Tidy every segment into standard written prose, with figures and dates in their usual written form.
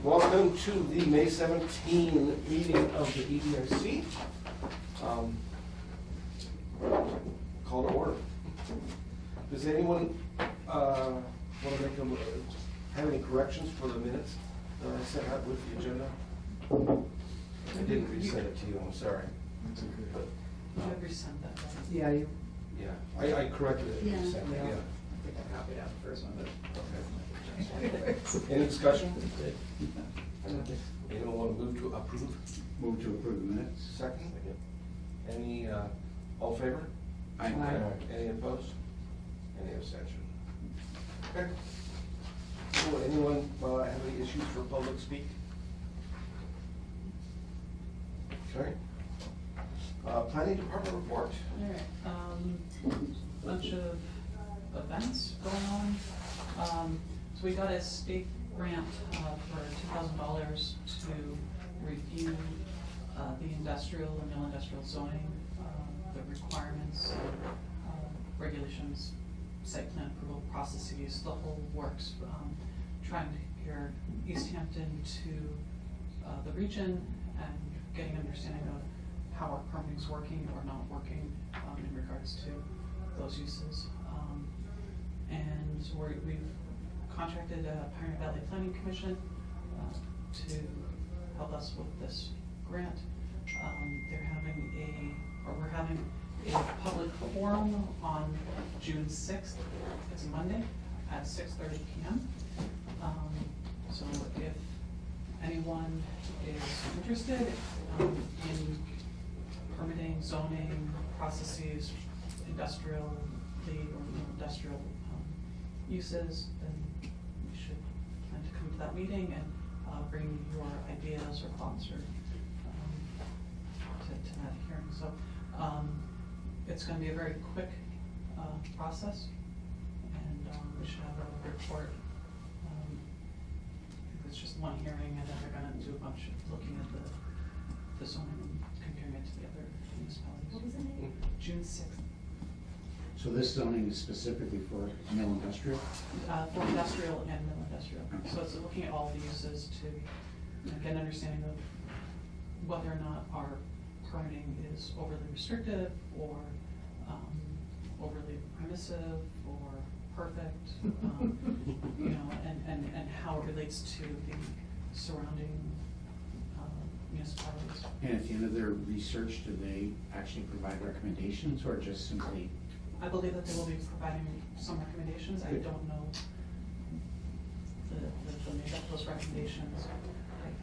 Welcome to the May 17 meeting of the EDIC. Call to order. Does anyone want to have any corrections for the minutes that I sent out with the agenda? I didn't resend it to you, I'm sorry. But, You have resent that, right? Yeah, you. yeah, I corrected it. Yeah. Resent it, Yeah. yeah. I think I copied out the first one, but. Okay. Any discussion? Anyone want to move to approve? Move to approve the minutes. Second? Any, all in favor? Aye. Any opposed? Any abstention? Okay. So, anyone have any issues for public speak? Okay. Planning department report. All right, bunch of events going on. So we got a state grant for $2,000 to review the industrial and mill-industrial zoning, the requirements, regulations, site plan approval processes, the whole works. Trying to compare East Hampton to the region and getting an understanding of how our permitting is working or not working in regards to those uses. And so we've contracted Pioneer Valley Planning Commission to help us with this grant. We're having a public forum on June 6th. It's a Monday at 6:30 p.m. So if anyone is interested in permitting, zoning, processes, industrial lead or industrial uses, then you should plan to come to that meeting and bring your ideas or thoughts or to that hearing. So it's going to be a very quick process, and we should have a report. It's just one hearing, and then they're going to do a bunch of looking at the zoning and comparing it to the other municipalities. What was the name? June 6th. So this zoning is specifically for mill industrial? For industrial and mill-industrial. So it's looking at all the uses to get an understanding of whether or not our permitting is overly restrictive or overly permissive or perfect, you know, and how it relates to the surrounding municipalities. And at the end of their research, do they actually provide recommendations or just simply? I believe that they will be providing some recommendations. I don't know the make up those recommendations.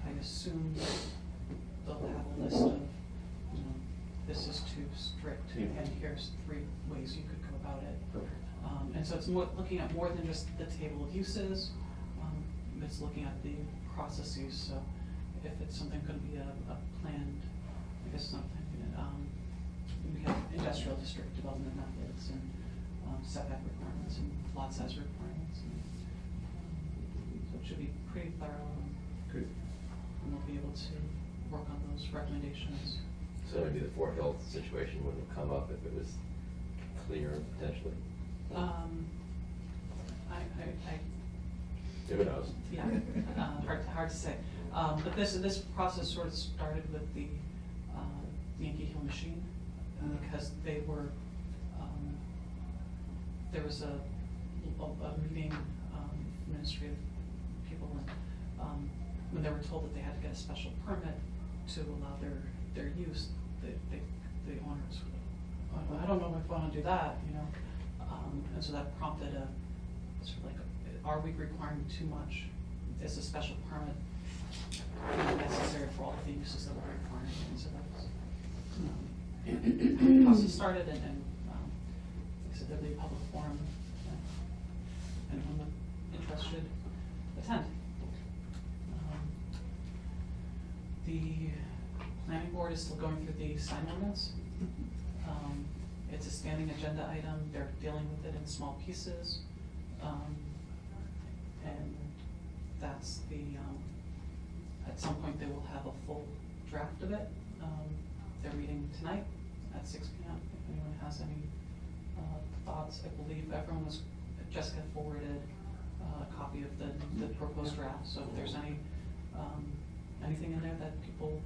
I assume they'll have a list of, you know, this is too strict, Yeah. and here's 3 ways you could go about it. Perfect. And so it's looking at more than just the table of uses. It's looking at the processes. So if it's something going to be a planned, I guess it's not planned unit, we have industrial district development methods and setback requirements and lot size requirements. And, so it should be pretty thorough. Good. And we'll be able to work on those recommendations. So maybe the Fort Hill situation wouldn't have come up if it was clear potentially. Who knows? Yeah, hard to say. But this process sort of started with the Yankee Hill machine because they were there was a meeting, administrative people, and when they were told that they had to get a special permit to allow their use, the owners were like, I don't know if I want to do that, you know. And so that prompted a sort of like, are we requiring too much? Is a special permit necessary for all of the uses that we're requiring? And so that was the process started, and like I said, there'll be a public forum, and anyone with interest should attend. The planning board is still going through the sign ordinance. It's a standing agenda item. They're dealing with it in small pieces. And that's at some point they will have a full draft of it. They're meeting tonight at 6 p.m. If anyone has any thoughts, I believe Jessica forwarded a copy of the proposed draft. So if there's any anything in there that people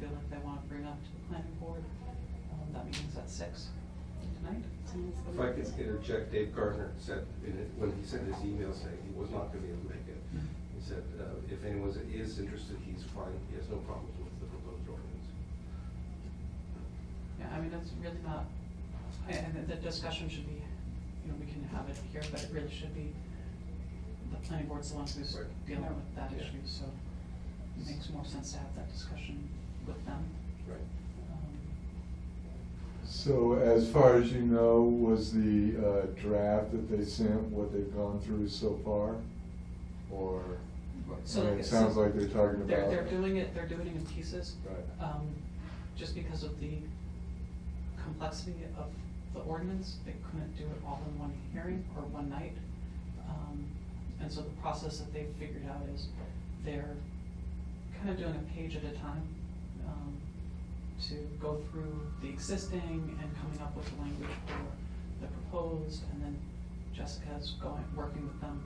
feel like they want to bring up to the planning board, that meeting's at 6 tonight. If I could interject, Dave Gardner said, when he sent his email saying he was not going to be able to make it, he said, if anyone is interested, he's fine, he has no problems with the proposed ordinance. Yeah, I mean, it's really not, and the discussion should be, you know, we can have it here, but it really should be, the planning board's the one who's Right. dealing with that Yeah. issue, so it makes more sense to have that discussion with them. Right. So as far as you know, was the draft that they sent what they've gone through so far? Or, So I mean, like it it's- sounds like they're talking They're about. doing it in pieces. Right. Just because of the complexity of the ordinance, they couldn't do it all in one hearing or one night. And so the process that they've figured out is they're kind of doing a page at a time, to go through the existing and coming up with the language for the proposed, and then Jessica's working with them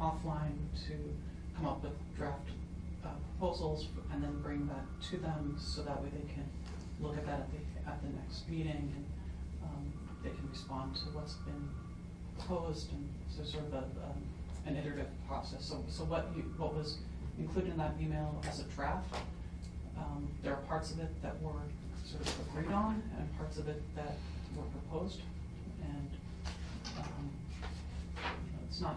offline to come up with draft proposals and then bring that to them, so that way they can look at that at the next meeting, and they can respond to what's been proposed, and so sort of an iterative process. So what was included in that email as a draft, there are parts of it that were sort of agreed on and parts of it that were proposed, and you know, it's not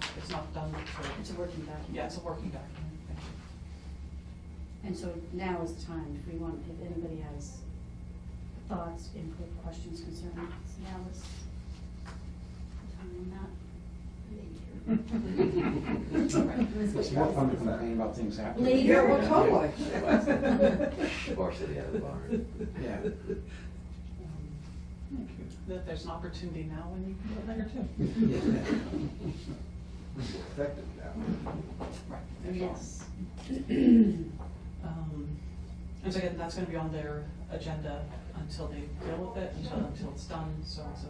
done for. It's a working document. Yeah, it's a working document. Thank you. And so now is the time, if anybody has thoughts, input, questions, concerns, now is the time on that. It's more fun to complain about things after. Later. Yeah, well, totally. Varsity out of the barn. Yeah. Thank you. That there's an opportunity now when you can go later too. Effective now. Right. And Yes. And so again, that's gonna be on their agenda until they deal with it, until it's done, so it's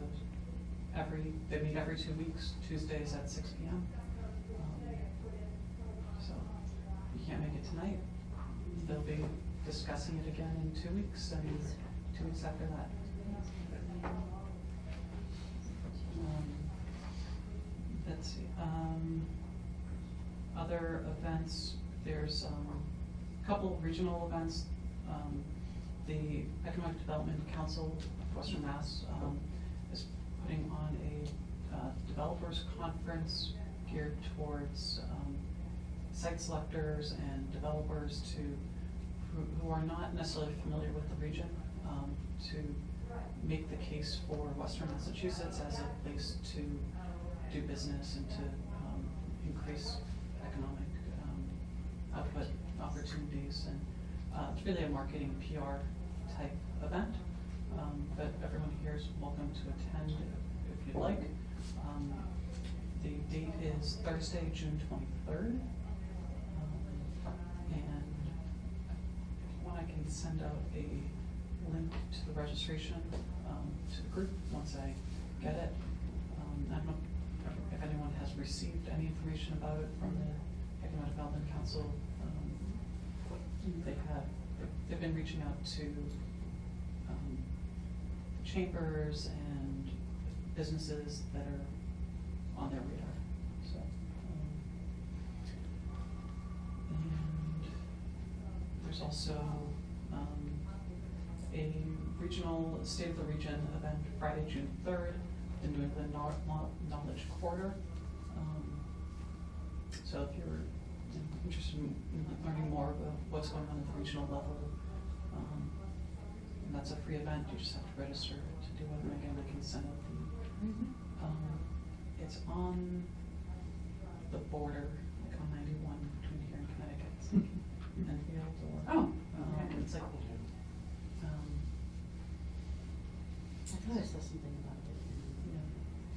they meet every 2 weeks, Tuesdays at 6 p.m. So, if you can't make it tonight, they'll be discussing it again in 2 weeks, and 2 weeks after that. Let's see, other events, there's a couple of regional events. The Economic Development Council of Western Mass is putting on a developers conference geared towards site selectors and developers who are not necessarily familiar with the region, to make the case for Western Massachusetts as a place to do business and to increase economic output opportunities. And it's really a marketing PR type event, but everyone here is welcome to attend if you'd like. The date is Thursday, June 23rd. And if you want, I can send out a link to the registration to the group once I get it. I don't know if anyone has received any information about it from the Economic Development Council. They've been reaching out to chambers and businesses that are on their radar. So, and there's also a regional State of the Region event Friday, June 3rd, in New England Knowledge Quarter. So if you're interested in learning more about what's going on at the regional level, and that's a free event, you just have to register to do it, and again, I can send out the, it's on the border, like on 91 between here and Connecticut, it's like Enfield or, it's like, I thought I saw something about it.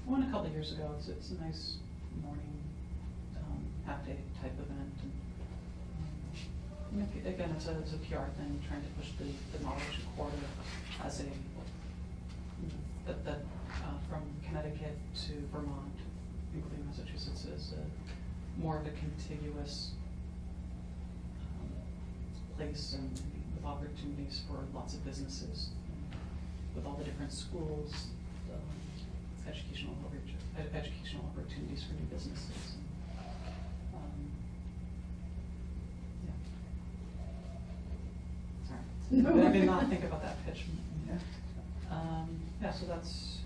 I went a couple of years ago. It's a nice morning, half-day type event. And again, it's a PR thing, trying to push the knowledge quarter as a from Connecticut to Vermont, including Massachusetts, is more of a contiguous place and with opportunities for lots of businesses, with all the different schools, educational opportunities for new businesses. Yeah. Sorry. No. I did not think about that pitch. Yeah. Yeah, so that's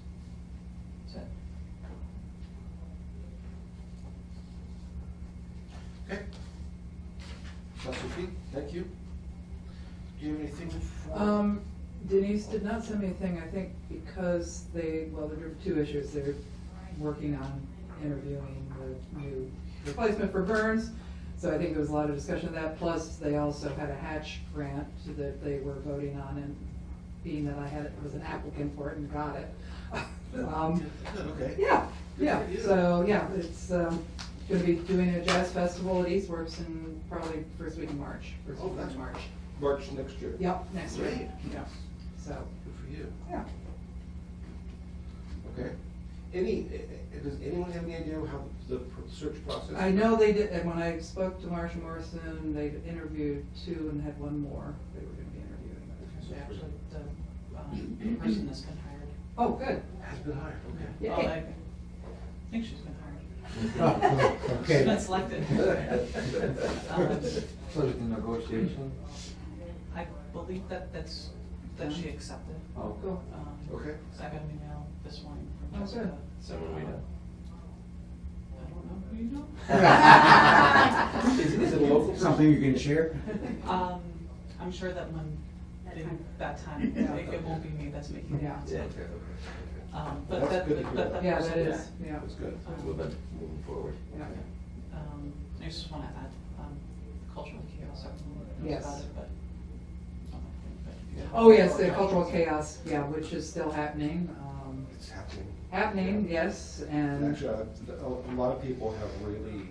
it. Okay. Sophie, thank you. Do you have anything for? Denise did not send me a thing, I think because there are two issues. They're working on interviewing the new replacement for Burns. So I think there was a lot of discussion of that, plus they also had a Hatch grant that they were voting on, and being that I was an applicant for it and got it. Okay. Yeah, yeah, Good for you. so, yeah, it's, gonna be doing a jazz festival at Eastworks in probably first week in March, first week that's in March. March next year. Yep, next week, Great. yeah, so, Good for you. yeah. Okay. Does anyone have any idea how the search process? I know they did, and when I spoke to Marsha Morrison, they interviewed two and had one more they were gonna be interviewing. Actually, the person that's been hired. Oh, good. Has been hired, okay. Yay. Well, I think she's been hired. Okay. She's been selected. So the negotiation? I believe that she accepted. Oh, cool. Okay. So I got an email this morning from Oh, Jessica. good. Someone we know. I don't know who you know. Is it a local? Something you can share? I'm sure that when that time, Yeah. it won't be me that's making the Yeah. Okay, announcement. okay. But That's that, good to hear. that Yeah, person, that is, yeah. That's good. Moving forward. Yeah. I just want to add, cultural chaos, everyone knows Yes. about it, but. Oh, yes, the cultural chaos, yeah, which is still happening, It's happening. happening, yes, and, Actually, a lot of people have really,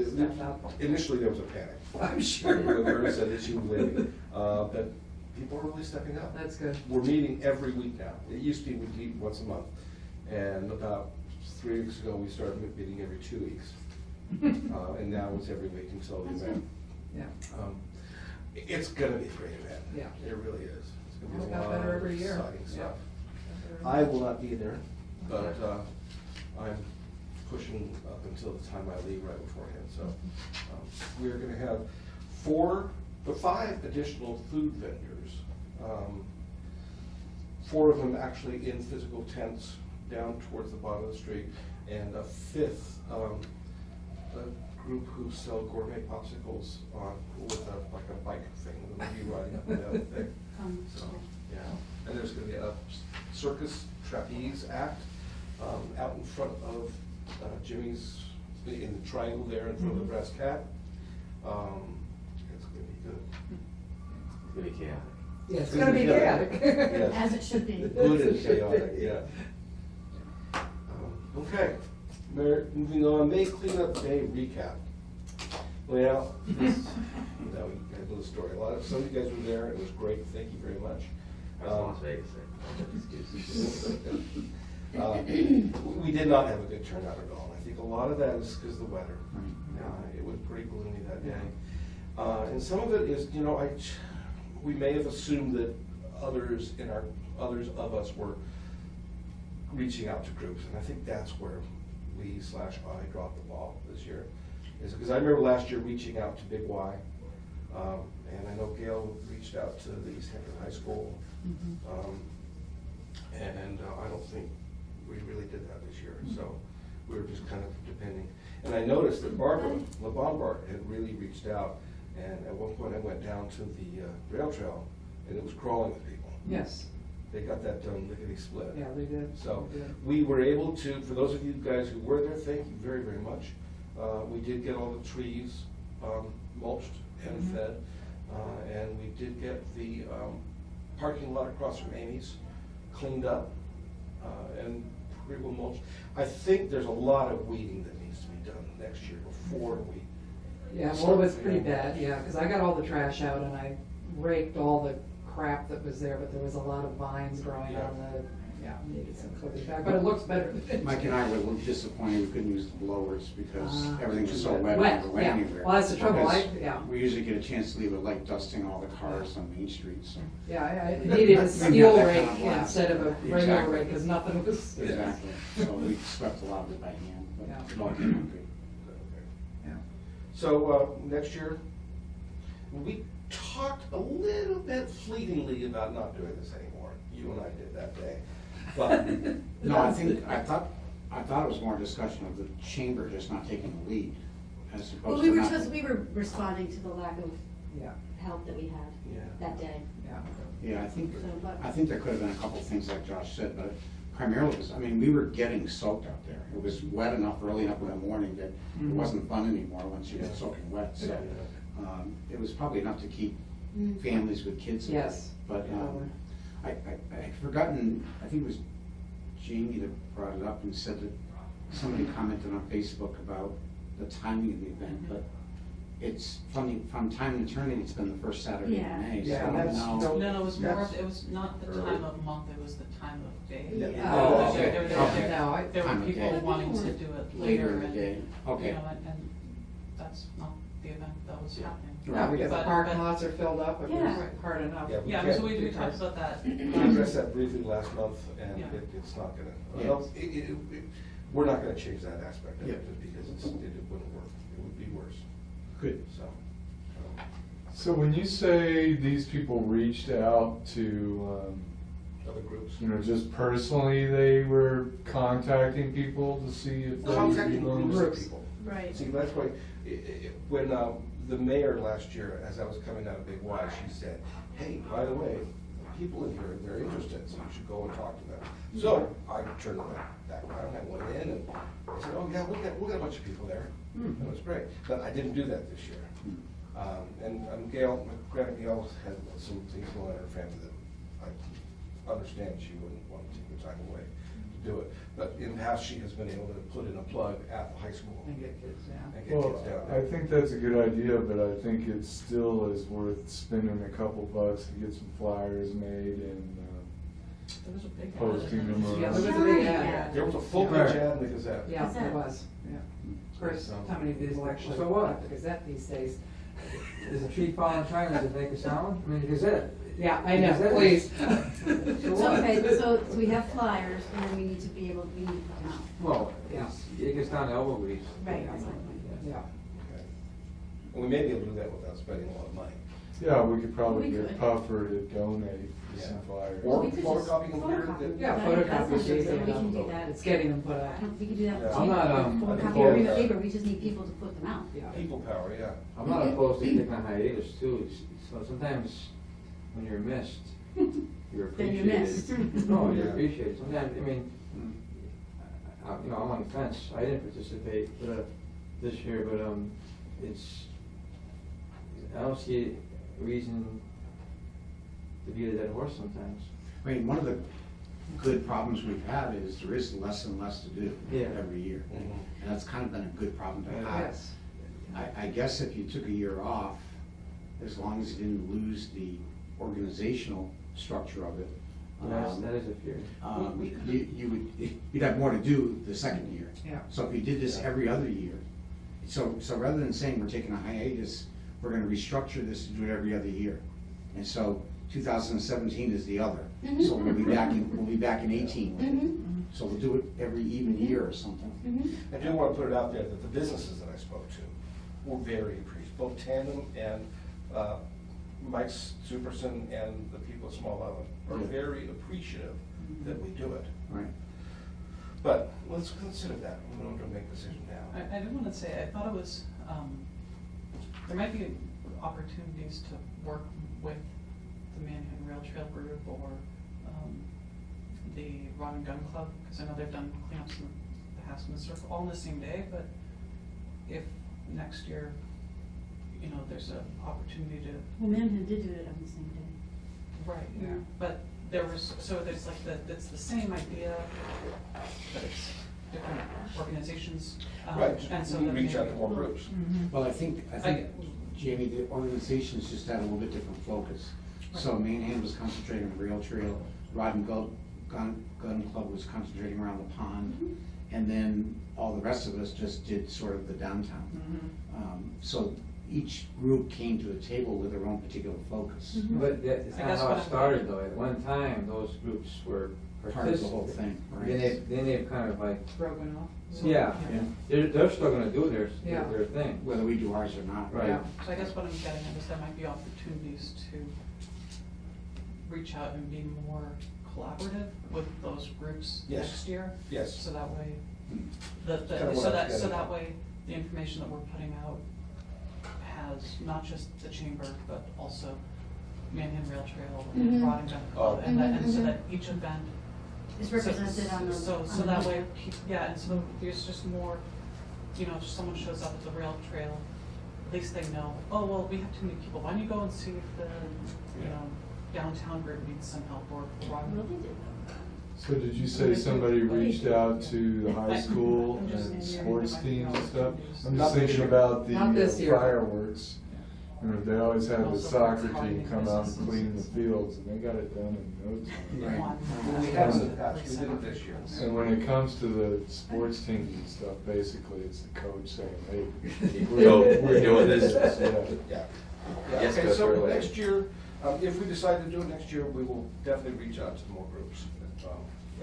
Stepped up. initially there was a panic. I'm sure. When Mary said that she was leaving, but people are really stepping up. That's good. We're meeting every week now. It used to be we'd meet once a month, and about 3 weeks ago, we started meeting every 2 weeks. And now it's every week until the event. Yeah, It's gonna be a great event. Yeah. It really is. It's gonna It's be a got lot better of every year. exciting Yeah. stuff. I will not be there, but I'm pushing up until the time I leave right beforehand, so. We're gonna have 5 additional food vendors. 4 of them actually in physical tents down towards the bottom of the street, and a 5th, a group who sell gourmet popsicles with like a bike thing, that will be riding up and down the thing. So, yeah, and there's gonna be a circus trapeze act out in front of Jimmy's, in the triangle there in front of the Brass Cat. It's gonna be good. It's gonna be chaotic. yeah, it's gonna be chaotic. Yes. As it should be. Good and chaotic, yeah. Okay, moving on, May cleanup day recap. Well, this, you know, you had a little story. Some of you guys were there, it was great, thank you very much. I was in Las Vegas, I have no excuses. We did not have a good turnout at all. I think a lot of that is because of the weather. It was pretty gloomy that day. And some of it is, you know, we may have assumed that others of us were reaching out to groups, and I think that's where I dropped the ball this year. Is because I remember last year reaching out to Big Y, and I know Gail reached out to the East Hampton High School. And I don't think we really did that this year, so we were just kind of depending. And I noticed that Barbara LeBombard had really reached out, and at one point I went down to the rail trail, and it was crawling with people. Yes, They got that done lickety-split. yeah, they did. So They did. we were able to, for those of you guys who were there, thank you very, very much. We did get all the trees mulched and Mhm. fed, and we did get the parking lot across from Amy's cleaned up and pretty well mulched. I think there's a lot of weeding that needs to be done next year before we. Yeah, well, it was pretty bad, yeah, because I got all the trash out and I raked all the crap that was there, but there was a lot of vines growing on Yeah, needed some clipping back, but it looks better than it. Mike and I were a little disappointed we couldn't use the blowers because everything was so wet, Wet, we never went yeah. anywhere. Well, that's the trouble, Because yeah. We usually get a chance to leave it light dusting all the cars on Main Street, so. Yeah, I needed a We steel got that rake kind of line. instead of a regular Exactly. rake, because nothing was. Exactly, so we swept a lot of it by hand, but Yeah. it all came out good. Yeah. So, next year, we talked a little bit fleetingly about not doing this anymore. You and I did that day. But, No, I thought it was more discussion of the chamber just not taking the lead as Well, opposed to not. we were responding to the lack of Yeah, help that we had Yeah. that day. yeah. Yeah, So, but- I think there could have been a couple of things like Josh said, but primarily was, I mean, we were getting soaked out there. It was wet enough early enough in the morning that it wasn't fun anymore once you get soaking wet, so. It was probably enough to keep families with kids away. Yes. But, I'd forgotten, I think it was Jamie that brought it up and said that somebody commented on Facebook about the timing of the event, but it's funny, from time to eternity, it's been the first Saturday Yeah. in May, so Yeah, I don't that's- know. No, it was more, That's it was not the early. time of month, it was the time of day. Yeah. Oh, okay. Okay. No, There Time were of people day. wanting to do it Later later in the and, day. you Okay. know, and that's not the event that was happening. No, because the But- parking but- lots are filled up, it was Yeah. hard enough. Yeah, Yeah, so we talked about that. we addressed that briefly last month, and Yeah. it's not gonna, Yeah. well, we're not gonna change that aspect of Yeah. it, just because it wouldn't work. It would be worse, Good. so. So when you say these people reached out to, Other groups. you know, just personally, they were contacting people to see if they would be Contacting willing to- groups of people. Right. See, that's why, when the mayor last year, as I was coming out of Big Y, she said, hey, by the way, people in here, they're interested, so you should go and talk to them. So I turned back around, I went in, and I said, oh, yeah, we got a bunch of people there. That was great, but I didn't do that this year. And Gail, granted, Gail had some things going on in her family that I understand she wouldn't want to take the time away to do it. But in the past, she has been able to put in a plug at the high school And get kids, yeah. and get Well, kids down I there. think that's a good idea, but I think it still is worth spending a couple bucks to get some flyers made and, There was a big. Posting them Yeah, around. there was a big ad. There was a full page Right. ad in the Gazette. Yeah, Gazette. it was, yeah. Of course, how many of these will actually So put what? up the Gazette these days? Does a tree fall in China, does it make a sound? I mean, is it? Yeah, I know, Gazette please. is- So, okay, so we have flyers, and then we need to be able, we need to put them out. Well, Yeah. it gets down to elbow grease. Right. Yeah. Okay. And we may be able to do that without spending a lot of money. yeah, we could probably We get could. Puffer to donate Yeah. some flyers. Or We could just photocopy them here. photocopy. Yeah, That- photocopy that's is not easy difficult. We enough. can do that. It's getting them put I out. don't, we can do that. Yeah. I'm not, Photocopy every paper, we just need people to put them out. Yeah. People power, yeah. I'm not opposed to taking a hiatus too. So sometimes when you're missed, you're Then appreciated. you're missed. No, you're Yeah. appreciated. Sometimes, I mean, you know, I'm on the fence. I didn't participate, this year, but, it's, I don't see a reason to beat a dead horse sometimes. I mean, one of the good problems we've had is there is less and less to do Yeah. every year. Mhm. And that's kind of been a good problem to Yeah. have. Yes. I guess if you took a year off, as long as you didn't lose the organizational structure of it, That is a fear. you'd have more to do the second year. Yeah. So if you did this every other year, so rather than saying we're taking a hiatus, we're gonna restructure this to do it every other year. And so 2017 is the other. So we'll be back in 18. Mhm. So we'll do it every even year or something. Mhm. I do want to put it out there that the businesses that I spoke to were very appreciative, both Tandem and Mike Superson and the people at Small Island are Yeah. very appreciative that we do it. Right. But let's consider that, we don't have to make a decision now. I did want to say, I thought it was, there might be opportunities to work with the Manhattan Rail Trail Group or the Rod and Gun Club, because I know they've done cleanups in the past in the circle, all on the same day, but if next year, you know, there's an opportunity to. Well, Manhattan did do it on the same day. Right, Yeah. but there was, so there's like it's the same idea, but it's different organizations. Right, And so we then reach out to maybe- more groups. Well, I think, Jamie, the organizations just had a little bit different focus. So Manhattan was concentrating on rail trail, Rod and gun club was concentrating around the pond, and then all the rest of us just did sort of the downtown. So each group came to the table with their own particular focus. But that's I not guess how what it I'm- started though. At one time, those groups were Part of the whole thing, Then they've kind of like, Broken off. yeah, they're still gonna do Yeah. their thing. Whether we do ours or not. Right. Yeah. So I guess what I'm getting at is there might be opportunities to reach out and be more collaborative with those groups Yes. next year. Yes. So that way, Kind of what I was so getting that at. way, the information that we're putting out has not just the chamber, but also Manhattan Rail Trail and Mhm. Rotting Gun Club, Oh. and that, Mhm, and so mhm. that each event. It's represented on the. So on that the- way, yeah, and so there's just more, you know, if someone shows up at the rail trail, at least they know, oh, well, we have too many people, why don't you go and see if the, you know, downtown group needs some help, or Rotting. Well, they did that. So did you say somebody reached out to the high school and sports teams and stuff? I'm Not just this thinking year. about the Not this year. fireworks. You know, they always have the Also soccer targeting team come out and businesses. clean the fields, and they got it done in no time. Right. Well, we have in the past, we did it this year. And when it comes to the sports teams and stuff, basically, it's the coach saying, hey, We're doing this. Yeah. Yeah. Yes, Okay, go so through it. next year, if we decide to do it next year, we will definitely reach out to more groups.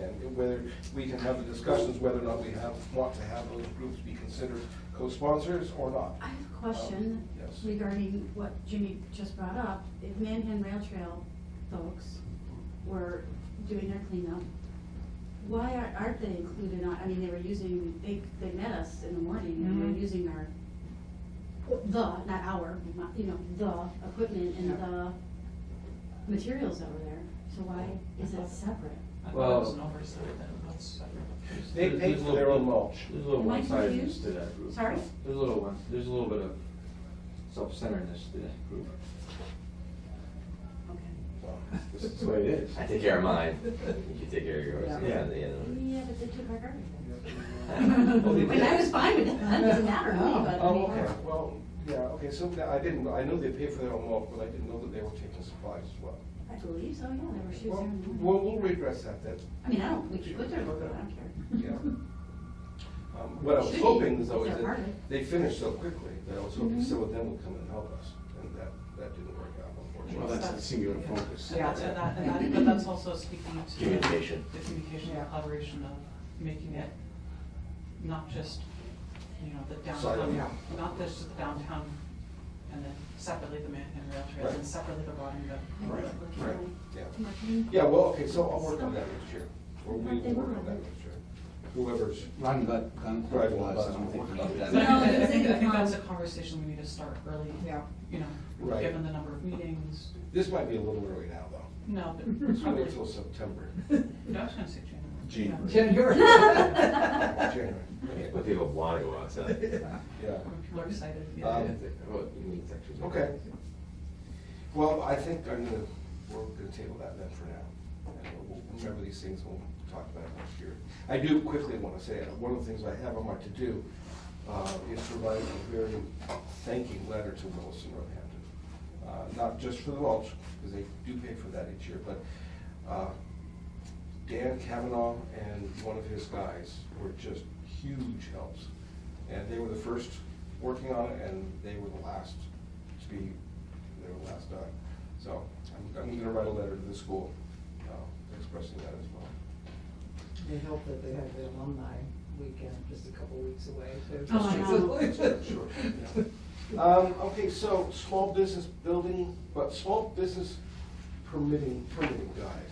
And whether we can have the discussions, whether or not we want to have those groups be considered co-sponsors or not. I have a question Yes. regarding what Jimmy just brought up. If Manhattan Rail Trail folks were doing their cleanup, why aren't they included on, I mean, they were using, they met us in the morning and they were Mhm. using our, not our, you know, the equipment and Yeah. the materials that were there. So why is it separate? I thought Well- it was an oversight that that's separate. They There's paid a for little- their own mulch. There's a little Am I one-sidedness confused? to that group. Sorry? There's a little bit of self-centeredness to that group. Okay. That's the way it is. I take care of mine, you take care of yours. Yeah. Yeah, at the end of it. Yeah, but they took our garbage. Oh, they And did? I was fine with that, it doesn't matter to me, but I Oh, mean. okay, well, yeah, okay, so I didn't, I knew they paid for their own mulch, but I didn't know that they were taking supplies as well. I believe so, yeah, there were shoes Well, there. we'll redress that then. I mean, I don't, we could put their logo, I don't care. Yeah. What I was Should be, hoping is though if is they're part of that it. they finished so quickly that I was hoping Mhm. some of them would come and help us, and that didn't work out, unfortunately. Well, that's the singular focus. And that, but that's also speaking to. Communication. The communication and collaboration of making it not just, you know, the downtown, Yeah. not just the downtown, and then separately the Manhattan Rail Trail, and Right. separately the Rotting Gun. Right, right, yeah. Marketing. Yeah, well, okay, so I'll work on that next year, or we They will were work on that on it. next year. Whoever's, Run gun club Right, was, I well, don't think we but- did But No, that. I because think they that's a come- conversation we need to start early, Yeah. you know, Right. given the number of meetings. this might be a little early now, though. No, but Let's probably, wait till September, no, I was gonna say January. January. January. But people wanna go outside. Yeah. When people are excited, Um, yeah. Well, you mean sections. Okay. Well, I think we're gonna table that then for now. And we'll remember these things when we talk about it next year. I do quickly wanna say, one of the things I have on my to-do, is to write a very thanking letter to Willis and Northampton. Not just for the mulch, because they do pay for that each year, but, Dan Kavanaugh and one of his guys were just huge helps. And they were the first working on it, and they were the last to be, they were last done. So I'm gonna write a letter to the school, expressing that as well. They hope that they have the alumni weekend just a couple weeks away, too. Oh, I know. Sure, yeah. Okay, so small business building, but small business permitting guide.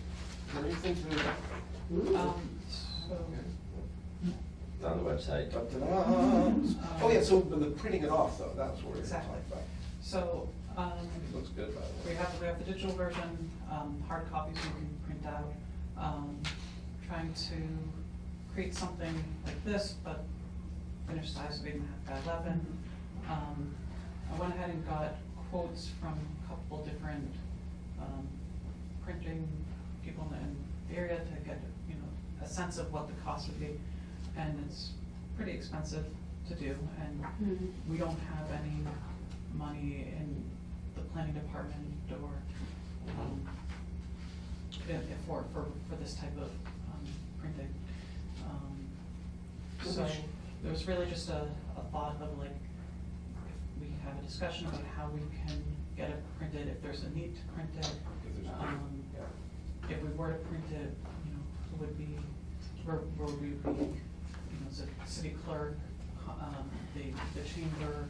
Is there anything to? So, It's on the website. Da-da-da. Oh, yeah, so the printing it off though, that's what we're gonna talk Exactly. about. So, It looks good, by the we way. have the digital version, hard copies you can print out. Trying to create something like this, but finished size of 8.5 by 11. I went ahead and got quotes from a couple different printing people in the area to get, you know, a sense of what the cost would be. And it's pretty expensive to do, and Mhm. we don't have any money in the planning department or for this type of printing. So there's really just a thought of like, if we have a discussion about how we can get it printed, if there's a need to print it. If we were to print it, you know, who would be, where would we be, you know, is it city clerk, the chamber,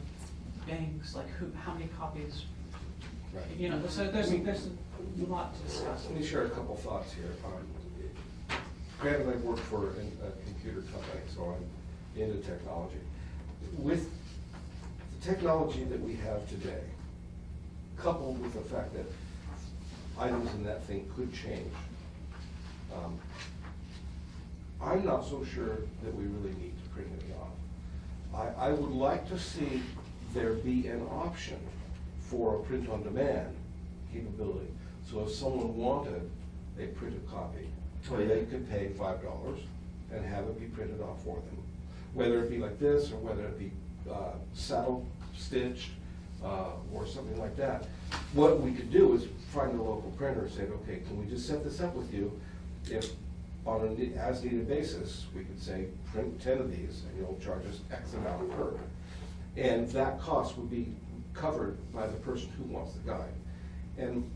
banks, like how many copies? Right. You know, so there's a lot to discuss. Let me share a couple thoughts here. Granted, I work for a computer company, so I'm into technology. With the technology that we have today, coupled with the fact that items in that thing could change, I'm not so sure that we really need to print it off. I would like to see there be an option for a print-on-demand capability. So if someone wanted a printed copy, they could pay $5 and have it be printed off for them. Whether it be like this, or whether it be saddle stitched, or something like that. What we could do is find a local printer and say, okay, can we just set this up with you? If on an as-needed basis, we could say, print 10 of these, and you'll charge us X amount per. And that cost would be covered by the person who wants the guide. And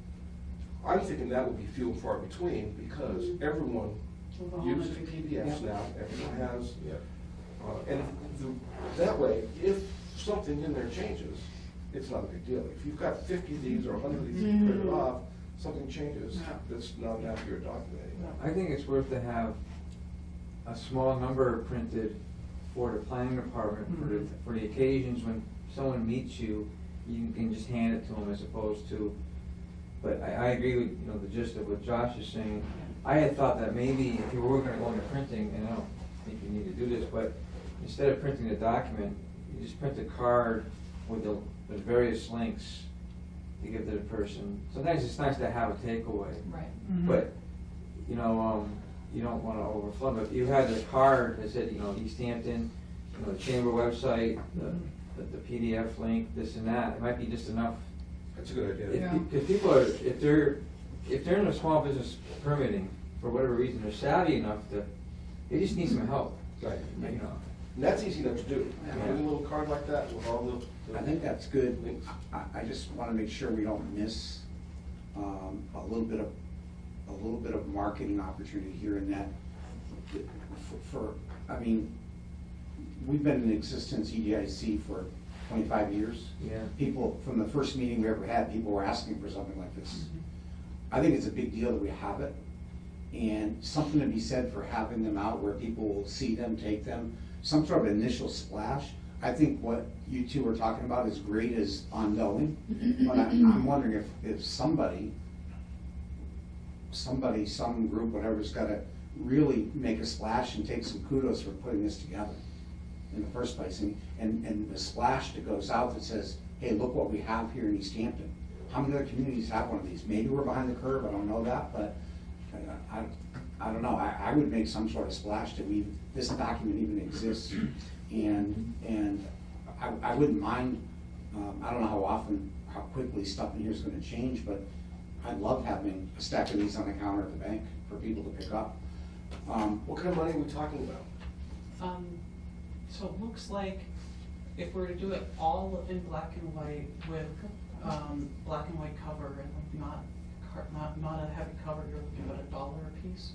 I'm thinking that would be few and far between, because everyone uses PDFs now, everyone has. And that way, if something in there changes, it's not a big deal. If you've got 50 of these or 100 of these printed off, something changes, that's not an accurate document anymore. I think it's worth to have a small number printed for the planning department, for the occasions when someone meets you, you can just hand it to them as opposed to, but I agree with, you know, the gist of what Josh is saying. I had thought that maybe if you were gonna go into printing, and I don't think you need to do this, but instead of printing the document, you just print a card with the various links to give to the person. Sometimes it's nice to have a takeaway. Right. But, you know, you don't wanna overflow, but if you had the card that said, you know, East Hampton, you know, the chamber website, the PDF link, this and that, it might be just enough. That's a good idea. If people are, if they're in a small business permitting, for whatever reason, they're savvy enough to, they just need some help. Right. You know. And that's easy enough to do. Having a little card like that with all the I think that's good. links. I just want to make sure we don't miss a little bit of marketing opportunity here in that. I mean, we've been in existence, EDIC, for 25 years. Yeah. People, from the first meeting we ever had, people were asking for something like this. I think it's a big deal that we have it, and something to be said for having them out where people will see them, take them, some sort of initial splash. I think what you two are talking about is great as ongoing, but I'm wondering if somebody, some group, whatever's got to really make a splash and take some kudos for putting this together in the first place, and the splash that goes out that says, hey, look what we have here in East Hampton. How many other communities have one of these? Maybe we're behind the curve, I don't know that, but I don't know. I would make some sort of splash that this document even exists, and I wouldn't mind. I don't know how quickly stuff in here is going to change, but I'd love having a stack of these on the counter at the bank for people to pick up. What kind of money are we talking about? So it looks like if we were to do it all in black and white with black and white cover and not a heavy cover, you're looking at $1 a piece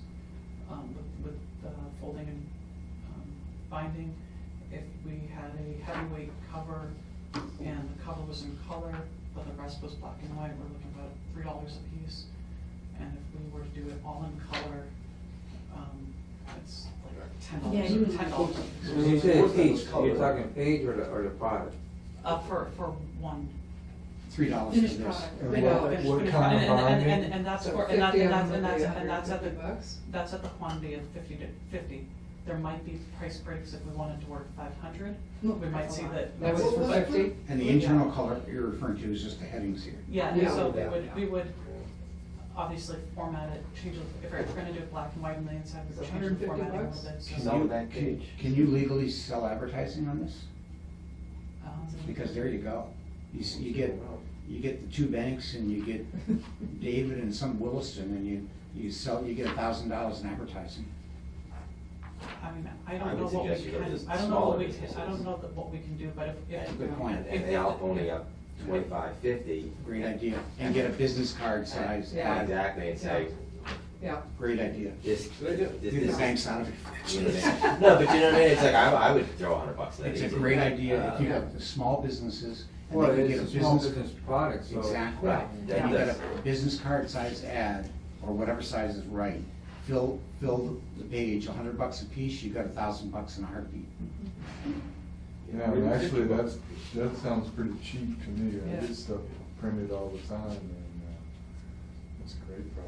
with folding and binding. If we had a heavyweight cover and the cover was in color, but the rest was black and white, we're looking about $3 a piece. And if we were to do it all in color, it's like $10. Yeah, you would- $10. So when you say a What's that piece, color? you're talking a page or the product? For one. $3 for Finished this. product. And Right. what Finished kind of product. binding? And that's So for, 50 and of them that's would be at the, $150. that's at the quantity of 50 to 50. There might be price breaks if we wanted to work 500. We might see that. That was for 50? And the internal color you're referring to is just the headings here. Yeah, Yeah. so Yeah. we would obviously format it, change it, if we're trying to do black and white on the inside, we would So change the $150 formatting a little bit. so- Sell that cage. Can you legally sell advertising on this? Um, Because there you go. You get the two banks and you get David and some Williston, and you You get $1,000 in advertising. I mean, I I don't would know what we suggest you go can, to I don't know what we, smaller I don't know what we can do, but if. Good point. And now only up 25, 50. Great idea. And get a business card size. Yeah. Exactly, and say, Yeah, Great idea. this, Do the banks out of it. you know what I mean? No, but you know what I mean, it's like, I would throw $100 in that. It's a easy. great idea if you have small businesses and Well, they can get a it's a small business. business product, so. Exactly. Right. That And you get does. a business card size ad, or whatever size is right. Fill the page, $100 a piece, you got $1,000 in a heartbeat. Yeah, and actually, that sounds pretty cheap to me. I Yeah. get stuff printed all the time, and it's a great price.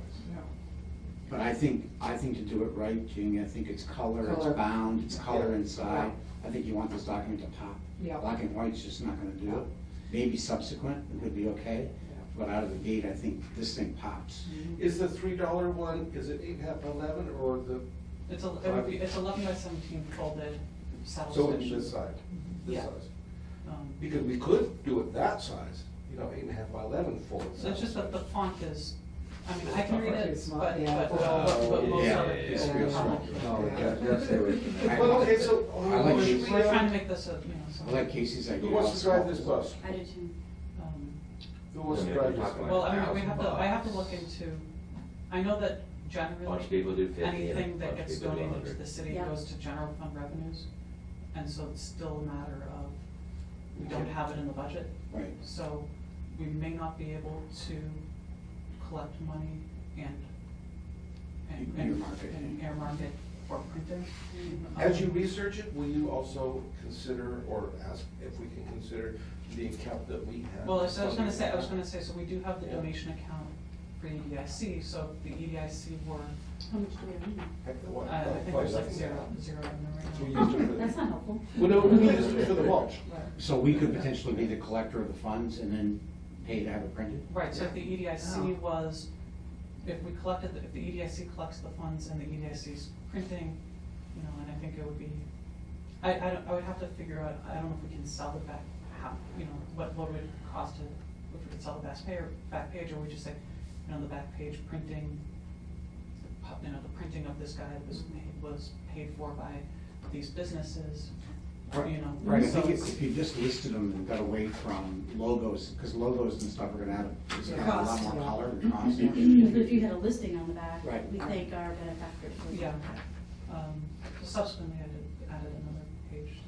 But I think to do it right, Jeannie, I think it's color, it's Color. bound, it's color Yeah. inside. I think you want this document to pop. Yeah. Black and white's just not gonna do Yeah. it. Maybe subsequent, it would be okay, but out of the gate, I think this thing pops. Is the $3 one, is it 8.5 by 11 or the, It's it's 11 by 17 folded saddle so stitch. it's this side, this Yeah. size? Um, Because we could do it that size, 8.5 by 11 full. So it's just that the font is, I mean, I can read Too it, small, but yeah. most Yeah. of it is. It's real small. No, that's it. Well, okay, so, I like these. We're trying to make this a, so. I like Casey's idea. who wants to drive this bus? I do too. um, Who wants to I mean, drive if you're this talking bus? Well, I mean, I have to $1,000. look into, I know that A generally, bunch of people do 50 and a anything that bunch of gets people do donated to 100. the city Yeah. goes to general fund revenues. And so it's still a matter of, we don't have it in the budget. Right. So we may not be able to collect money and Earmark it. and earmark it for printing. As you research it, will you also consider or ask if we can consider the account that we have? Well, so I was gonna say, so we do have the Yeah. donation account for EDIC, so if the EDIC were, How much do we have? Heck, what? I think there's like zero in there We right used it for That's the, not helpful. well, no, we used it for the mulch. now. So we could potentially be the collector of the funds and then pay to have it printed? Right, so if the EDIC Oh. was, if we collected, if the EDIC collects the funds and the EDIC's printing, and I think it would be, I would have to figure out, I don't know if we can sell the back, what would it cost to, if we could sell the back page, or we just say, the back page printing, the printing of this guy was paid for by these businesses, Right, I so think it's- if you just listed them and got away from logos, because logos and stuff are gonna have, it's gonna have a lot Cost, more yeah. color and cost. But if you had a listing on the back, Right. we thank our benefactors. for Yeah. that. Subsequently, I added another page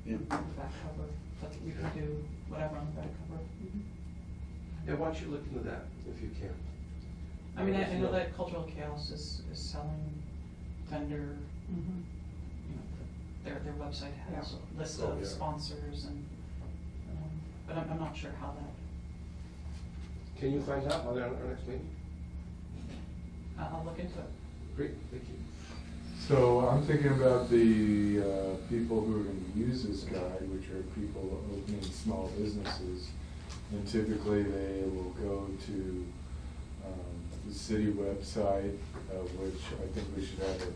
to Yeah. the back cover, but we can do whatever on the back cover. Yeah, why don't you look into that if you can? I mean, I know that Cultural Chaos is selling vendor, their website has a list Oh, of yeah. sponsors and, but I'm not sure how that, Can you find out by our next meeting? I'll look into it. Great, thank you. So I'm thinking about the people who are going to use this guide, which are people opening small businesses. And typically they will go to the city website, which I think we should have a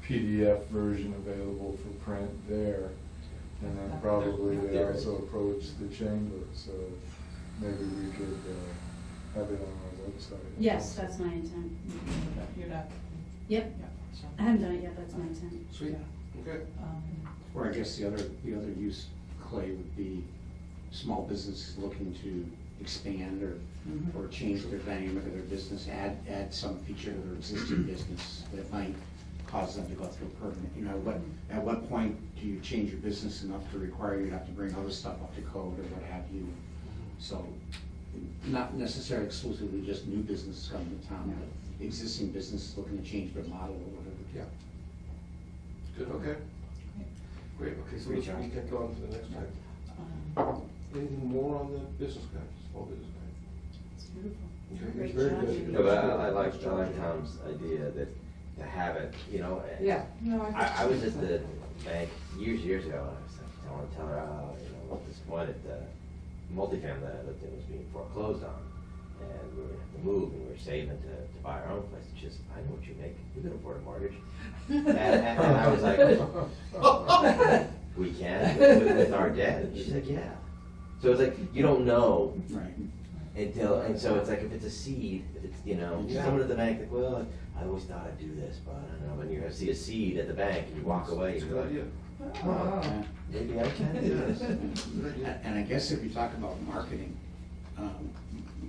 PDF version available for print there. And then probably they There is. also approach the chamber, so maybe we could have it on our website. Yes, that's my intent. You'd have, Yep, yeah, so. I haven't done it yet, that's my intent. Sweet, okay. Or I guess the other use, Clay, would be small businesses looking to expand or change their dynamic of their business, add some feature to their existing business that might cause them to go through a permit. At what point do you change your business enough to require you to have to bring other stuff up to code or what have you? So, not necessarily exclusively just new businesses coming to town, but existing businesses looking to change their model or whatever. Yeah. Good, okay. Great, okay, so let's Great job. get going for the next time. Anything more on the business guide, small business guide? It's beautiful. Okay, Great it's very job, good. Judy. No, but I like Tom's idea that to have it, Yeah. No, I was at the bank years ago, and I was like, I want to tell her how, what this one at the multifamily that I lived in was being foreclosed on. And we were gonna have to move, and we were saving to buy our own place. And she says, I know what you make, you can afford a mortgage. and I was like, we can, with our debt? And she's like, yeah. So it's like, you don't know Right. Until, and so it's like, if it's a seed, if it's, you know, Yeah. someone at the bank, like, well, I always thought I'd do this, but I don't know, when you see a seed at the bank and you walk away, It's a you're good like, idea. Oh. Yeah. maybe I can do this. Good idea. And I guess if you talk about marketing,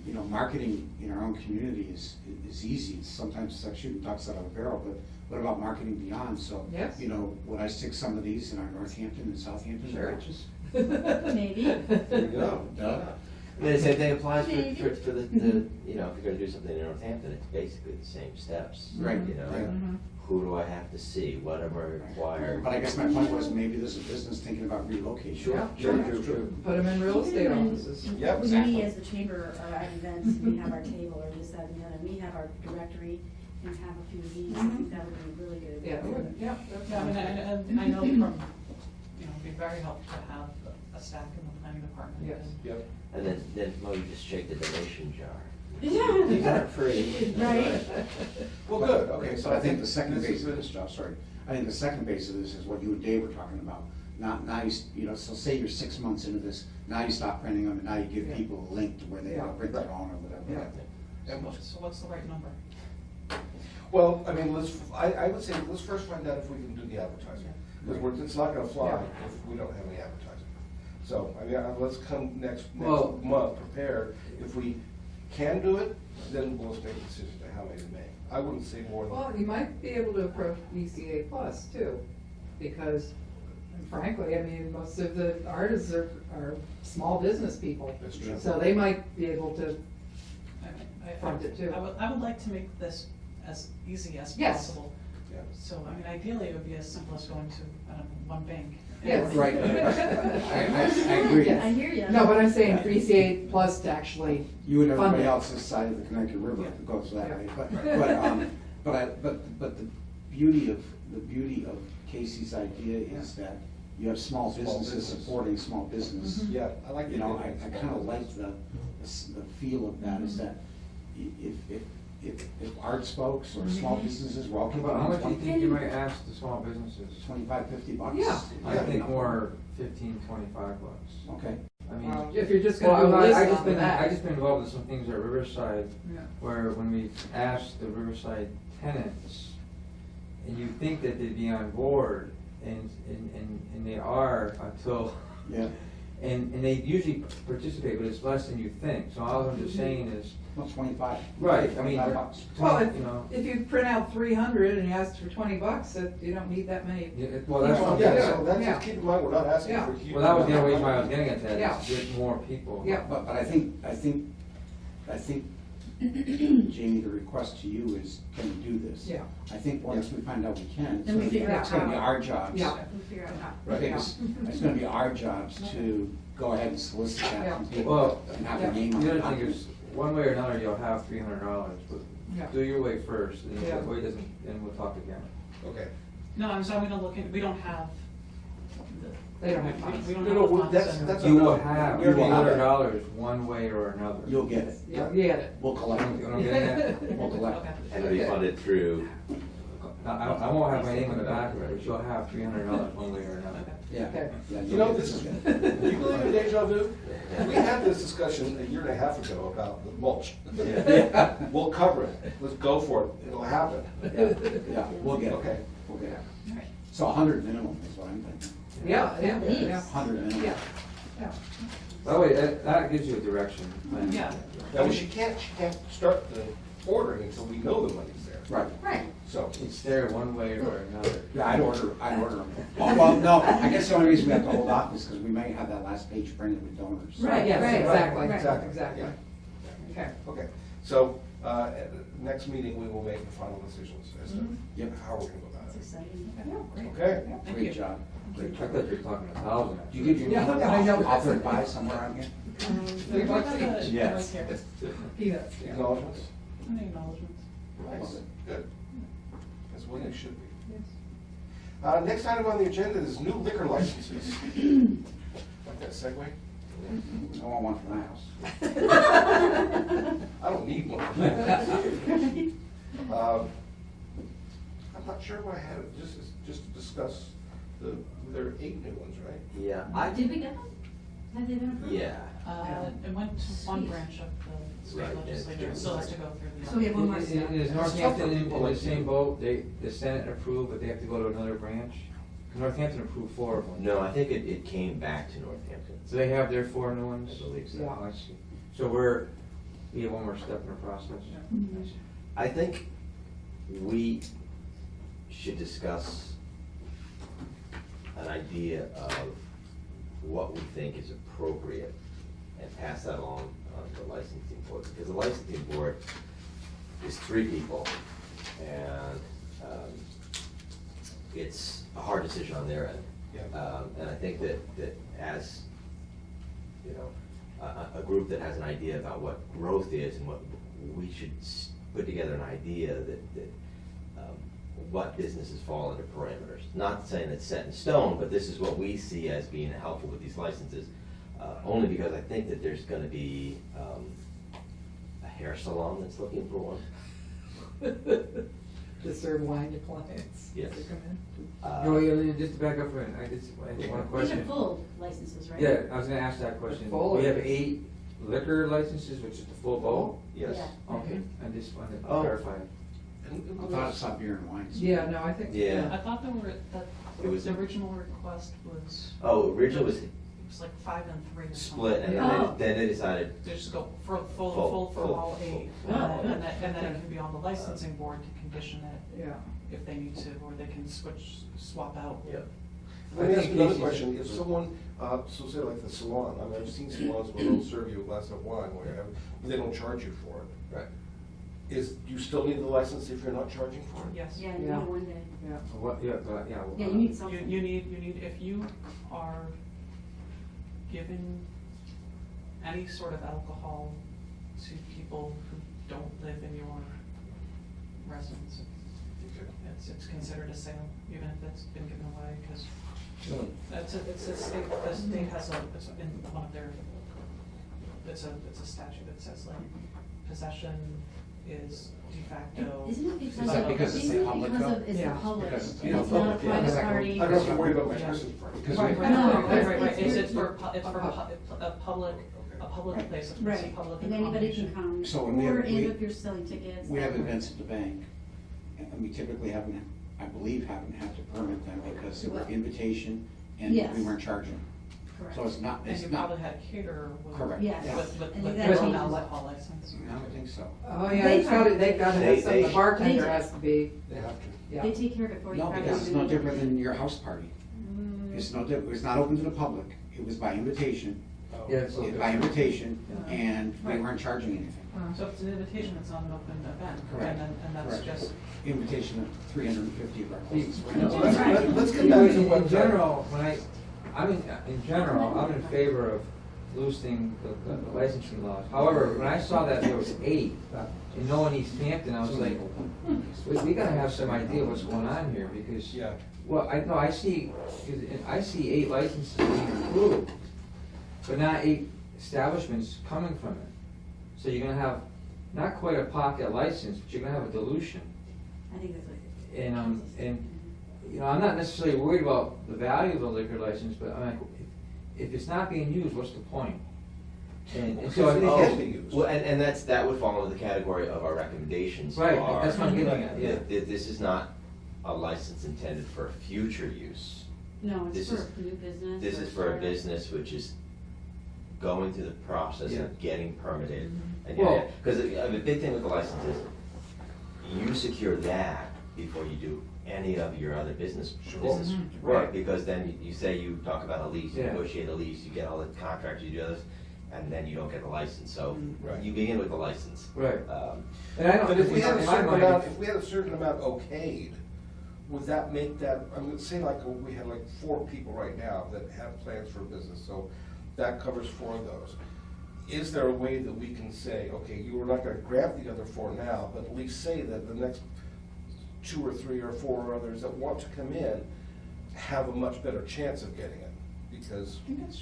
you know, marketing in our own community is easy. Sometimes it's like shooting ducks out of a barrel, but what about marketing beyond? So, Yes. you know, would I stick some of these in our Northampton and Southampton Sure. branches? Maybe. There you go. Duh. And then the same thing applies Maybe. for the, you know, if you're gonna do something in Northampton, it's basically the same steps. Right, You know, right. Mhm. who do I have to see, what am I required? But I guess my point was, maybe there's a business thinking about relocation. Yeah. True. Put them in real estate Even offices. Yeah, when exactly. we as the chamber are at events, and we have our table or this, that, and the other, we have our directory and have a few of these, I think that would be really good. Yeah, yeah. Yeah, I mean, and I know from, you know, it'd be very helpful to have a stack in the planning department. Yes. and- Yep. And then, Mo, you just shake the donation jar. Yeah. These aren't free. Right. Well, good, okay, So I think the second this base is of this, Josh, sorry, I think the second base of this is what you and Dave were talking about. Now you know, so say you're 6 months into this, now you stop printing them, and now you give Yeah. people a link to where they Yeah. print their own or whatever. Yeah. So what's the right number? Well, I mean, I would say, let's first find out if we can do the advertising. Because it's not gonna fly Yeah. if we don't have any advertising. So, I mean, let's come next Well- month prepared. If we can do it, then we'll make a decision to how many to make. I wouldn't say more than. Well, you might be able to approach ECA Plus too, because frankly, I mean, most of the artists are small business people. That's true. So they might be able to, I Fund it too. I would like to make this as easy as Yes. possible. Yeah. So, I mean, ideally, it would be as simple as going to, I don't know, one bank. Yes. Right. I agree. Yes. I hear ya. No, but I'm saying for ECA Plus to actually You and fund everybody it. else's side of the Connecticut River Yeah. goes that Yeah. way. Right. But the beauty of Casey's idea is that you have small Small businesses business. supporting small business. Mhm. Yeah, I like the You know, idea. I kind of like the feel of that, is that if arts folks or small businesses welcome. How much do you think you might ask the small businesses? $25-50? Yeah. I think more 15, 25 bucks. Okay. I mean. Well, if you're just Well, gonna do a I list just on been, that. I just been involved in some things at Riverside, Yeah. where when we asked the Riverside tenants, and you think that they'd be on board, and they are until, Yeah. and they usually participate, but it's less than you think, so all I'm just saying is, Well, 25. right, I mean, $25. Well, you know. if you print out 300 and you ask for $20, you don't need that many. Yeah, well, that's what I'm Yeah, getting so at. that's, Yeah. keep in mind, we're not asking Yeah. for huge. Well, that was the amounts only of reason why I was money. getting at that, Yeah. is get more people. Yeah. But I think, Jamie, the request to you is, can we do this? Yeah. I think once we find out we can, Then we figure out it's gonna be how. our jobs. Yeah. We'll figure out how. I think it's gonna be our jobs to go ahead and solicit that from people Well, and have a yeah. name on The it. other thing is, one way or another, you'll have $300, Yeah. but do your way first, and if Yeah. the way doesn't, then we'll talk again. Okay. No, I'm sorry, we don't look in, we don't have. They don't have funds. We don't No, have no, the funds. that's- and- that's You will enough. have We already have it. $300 one way or another. You'll get it. Yeah, you get it. We'll collect You know what I'm it. getting at? We'll collect Okay. it. And it'll be funded through, I won't have my name on the back of it, but you'll have $300 one way or another. Yeah. Okay. Yeah, You you'll know, get this is, it. do you believe in deja vu? We had this discussion a year and a half ago about the mulch. Yeah. We'll cover it, let's go for it, it'll happen. Yeah, we'll get it. Okay. We'll get it. All right. So 100 minimum is what I'm thinking. Yeah, yeah, At least. yeah. 100 minimum. Yeah, yeah. By the way, that gives you a direction. Yeah. Now, she can't start the ordering until we know the money's there. Right. Right. So, It's there one way or another. Yeah, I'd order them. Oh, well, no, I guess the only reason we have to hold off is because we may have that last page printed with donors. Right, yes, Right, exactly, right. exactly. Yeah. Okay. okay, so, at the next meeting, we will make the final decisions as to Yep. how we're gonna go about That's it. exciting. Okay? Thank Great you. job. I thought you were talking 1,000. Do you get your Yeah, I know. offer to buy somewhere on here? $3 Right each. Yes. here. Peanuts, yeah. Acknowledgements? Any acknowledgements? Nice, good. That's what it should be. Yes. Next item on the agenda is new liquor licenses. Like that segue? I want one for my house. I don't need one. I'm not sure why I had it, just to discuss there are 8 new ones, right? yeah, Did we get them? Have they been approved? yeah, It went to one branch of the state Right, yeah, legislature, yeah. it still has to go through the. So we have one more step. Is Northampton in the same boat? The Senate approved, but they have to go to another branch? Northampton approved 4 of them. No, I think it came back to Northampton. So they have their 4 new ones? I believe so. Yeah. Oh, I see. So we have one more step in the process? Mhm. I see. I think we should discuss an idea of what we think is appropriate and pass that along to the licensing board. Because the licensing board is 3 people, and it's a hard decision on their end. Yeah. And I think that as, you know, a group that has an idea about what growth is and what we should put together an idea that what businesses fall under parameters. Not saying it's set in stone, but this is what we see as being helpful with these licenses. Only because I think that there's gonna be a hair salon that's looking for one. To serve wine to clients. Yes. To come in. No, just to back up for a minute, I just I had one These question. are full licenses, right? Yeah, I was gonna ask that question. Full We have or- 8 liquor licenses, which is the full boat? Yes. Yeah. Okay, I just wanted to Oh. clarify. I thought it's not beer and wines. Yeah, no, I think. Yeah. I thought that It was- the original request was, Oh, originally was it was like 5 and 3 or something. split, and Oh. then they decided, They just go for Full, full for full, all 8, full. and then it can be on the licensing board to condition it Yeah. if they need to, or they can swap out. yeah. Let me ask you another Casey's- question, if someone, so say like the salon, I mean, I've seen salons where they'll serve you a glass of wine, where they don't charge you for it. Right. Do you still need the license if you're not charging for it? Yes. Yeah, you Yeah. need one day. Yeah. What, yeah, yeah. Yeah, you need something. You need, if you are giving any sort of alcohol to people who don't live in your residence, it's considered a sale, even if it's been given away, because it's a state, the state has it's in one of their, it's a statute that says like possession is de facto. Isn't it because Is that of, because it's isn't it public because though? of, it's Yeah. a public, Because it's it's not a public, yeah. private Yeah. party? I don't have to worry about my Yeah. Christmas party. Because Right, we- right, No, right, it's it's for a public Right. place, it's a Right, public and anybody can accommodation. come, So when we or have- and we- if you're selling tickets. We have events at the bank, and we typically haven't, I believe, haven't had to permit them because it was invitation and Yes. we weren't charging. Correct. So it's not, And it's you not. probably had a caterer with. Correct. Yes. Yeah. With And with you their gotta own change- alcohol license. I would think so. Oh, yeah, They it's gotta, they've gotta They- have some, the they- bartender They- has to be, They have to. yeah. They take care of it for you. No, prior because to it's no doing it. different than your house party. It's no different, it's not open to the public. It was by invitation. Yeah, it's By invitation, Yeah. and we Right. weren't charging anything. So if it's an invitation, it's not an open event, Correct. and that's Correct. just, Invitation of 350 of our closest No, friends. let's get back to what. In general, in general, I'm in favor of loosening the licensing laws. However, when I saw that there was 8 in Noah, East Hampton, I was like, we gotta have some idea what's going on here, because, Yeah. well, I see 8 licenses being approved, but not 8 establishments coming from it. So you're gonna have, not quite a pocket license, but you're gonna have a dilution. I think that's what. And, you know, I'm not necessarily worried about the value of the liquor license, but I'm like, if it's not being used, what's the point? And so I think Because it that's, can be used. Well, and that would fall into the category of our recommendations. Right, are that's what I'm getting at, yeah. that this is not a license intended for future use. No, it's This for is- new business. This or is for a startup. business which is going through the process Yeah. of getting permitted. And Well- because the big thing with the license is, you secure that before you do any of your other business. business Mhm. work, Right. because then you say you talk about a lease, you Yeah. negotiate a lease, you get all the contracts, you do this, and then you don't get the license, so Right. you begin with the license. right. Um, And I don't, But if we had a in my certain mind, amount, if we had a certain amount okayed, would that make that, I mean, say like we had like 4 people right now that have plans for a business, so that covers 4 of those. Is there a way that we can say, okay, you were not gonna grab the other 4 now, but at least say that the next 2 or 3 or 4 others that want to come in have a much better chance of getting it? Because, I think it's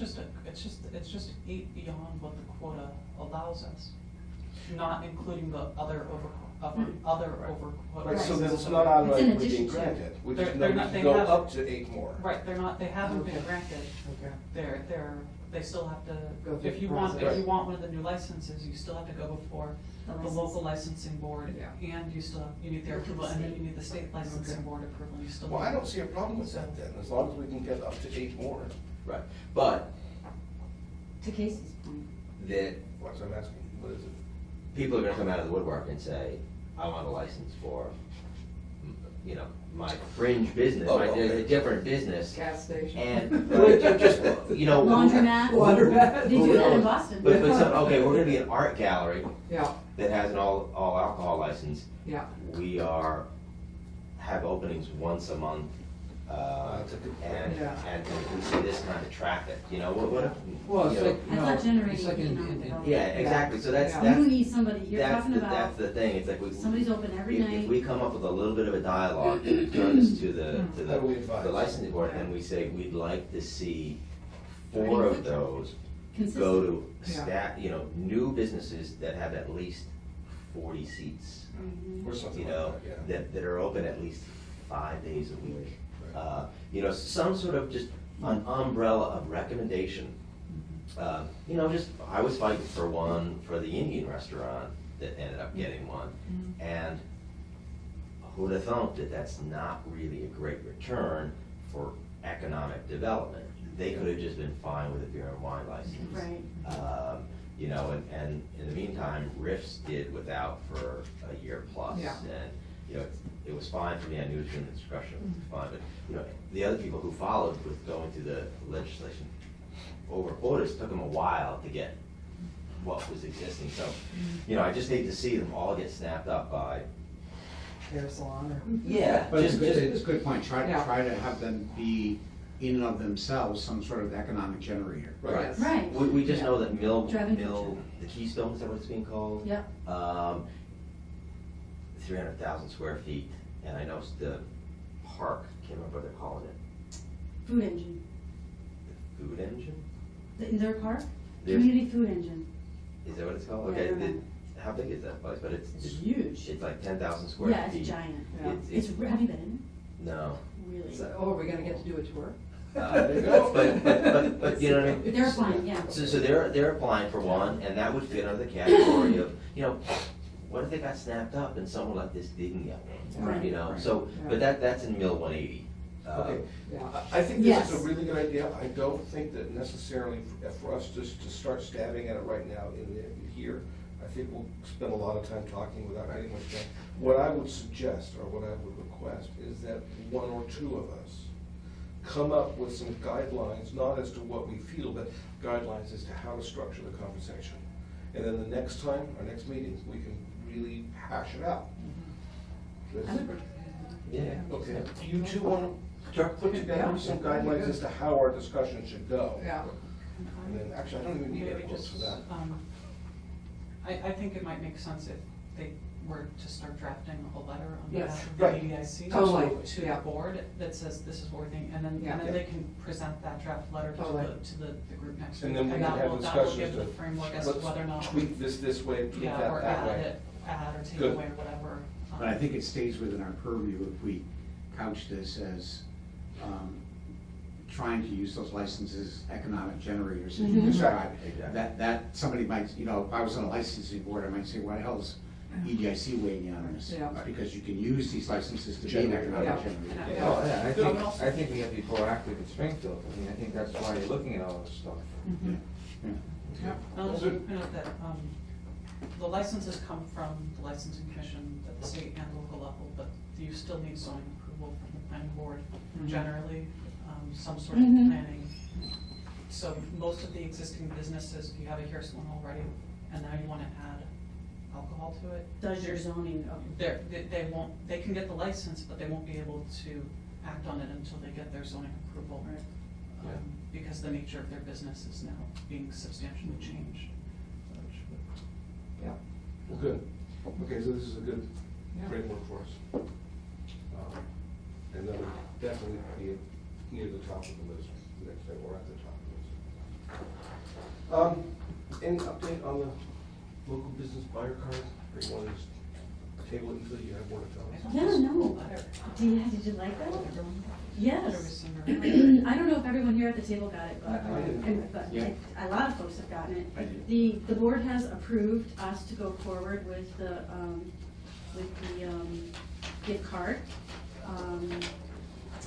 just 8 beyond what the quota allows us, not including the other over quota. right, so then it's licenses. not automatically being addition to. granted, which They're- is, they're no, we not- can they go have- up to 8 more. Right, they haven't been granted, Okay. they're they still have Go to, through if you the want, if process. you want one of the new licenses, you still have to go before The the license. local licensing board, Yeah. and you still, you need their Look at the approval, and then state. you need the state licensing Okay. board approval, you still. Well, I need- don't see a problem with that then, as long as we can get up to 8 more. Right, but To Casey's point. that What's I'm asking, what is it? people are gonna come out of the woodwork and say, I want a license for, you know, my fringe business, Oh, my, okay. a different business. Gas station. And, just, you know. Laundromat. Laundromat. They do that in Boston. But so, okay, we're gonna be an art gallery Yeah, that has an all alcohol license. yeah. We have openings once a month, That's a good point. and, Yeah. and we see this kind of traffic, you know, what if? Well, it's you know, like, I you thought know, generating it's like in, economic development. Yeah, exactly, so that's, Yeah. You that's, need somebody, you're talking about, that's the thing, it's like we. somebody's open every If night. we come up with a little bit of a dialogue, and turn this to the, How do we advise? the licensing board, and we say, we'd like to see 4 of those go Consistent. to Yeah. staff, you know, new businesses that have at least 40 seats. Mhm. Or something You like know, that, yeah. that are open at least 5 days a week. Right. You know, some sort of just an umbrella of recommendation. You know, just, I was fighting for one for the Indian restaurant that ended up getting one. And who'd have thought that that's not really a great return for economic development? They could have just been fine with a beer and wine license. Right. You know, and in the meantime, Riffs did without for a year plus. Yeah. And, you know, it was fine for me, I knew it was in the discussion, it was fine, but, you know, the other people who followed with going through the legislation over quotas, took them a while to get what was existing, so, you know, I just hate to see them all get snapped up by. Hair salon or. Yeah. But it's a just- good, it's a good point, Yeah. try to have them be in and of themselves some sort of economic generator. Right. Yes. Right. We just know that Driving the Keystone, is that what it's being called? Yep. 300,000 square feet, and I know the park, can't remember what they're calling it, Food engine. the food engine? In their park? There's- Community food engine. Is that what it's called? Yeah, I Okay, don't know. how big is that place? But it's huge. It's like 10,000 square Yeah, feet. it's giant. Yeah. It's, have you been in No. it? Really? So, oh, are we gonna get to do a tour? But you know what I mean? They're fine, yeah. So they're applying for one, and that would fit under the category of, you know, what if they got snapped up and someone like this didn't get one? Right. You know, Right. so, but that's in Mill 180. Okay, Yeah. I think this is Yes. a really good idea. I don't think that necessarily for us just to start stabbing at it right now in here, I think we'll spend a lot of time talking without getting much done. What I would suggest, or what I would request, is that 1 or 2 of us come up with some guidelines, not as to what we feel, but guidelines as to how to structure the conversation. And then the next time, our next meeting, we can really hash it out. Yeah. Okay, do you 2 want to Sure. put together some guidelines as to how our discussion should go? Yeah. And then, actually, I don't even need Maybe any quotes just, for that. I think it might make sense if they were to start drafting a letter on Yes. behalf of the Right. EDIC Totally, to yeah. the board that says this is what we're thinking, and Yeah. then they can present that draft letter to Totally. the group next week. And then we can that have will- discussions That will give to, the framework as to whether or not. let's tweak this way, tweak Yeah, that or that add way. it, add or take Good. away, whatever. But I think it stays within our purview if we couch this as trying to use those licenses, economic generators, as you Mhm. described. Exactly. That, somebody might, you know, if I was on a licensing board, I might say, why the hell is EDIC weighing in on this? Yeah. Because you can use these licenses to be an Generate. economic Yeah. generator. Yeah. Oh, yeah, Good. I think we have to be proactive in Springfield. I mean, I think that's why you're looking at all this stuff. Mhm. Yeah. Yeah. I'll just point out that, the licenses come from the licensing commission at the state and local level, but you still need zoning approval from the planning board Mhm. generally, some sort of Mhm. planning. So most of the existing businesses, if you have a hair salon already, and now you wanna add alcohol to it. Does your zoning, They won't, they can get the license, but they won't be able to act on it until they get their zoning approval. Right. Yeah. Because the nature of their business is now being substantially changed. Yeah. Well, good. Okay, so this is a good Yeah. framework for us. And that would definitely be near the top of the list the next day, or at the top of the list. Any update on the local business buyer card? Everyone is table it until you have more to tell us? Yeah, no. Letter. Did you like that? Letter was Yes. similar. I don't know if everyone here at the table got it, but, I didn't. but Yeah. a lot of folks have gotten it. I did. The board has approved us to go forward with the gift card.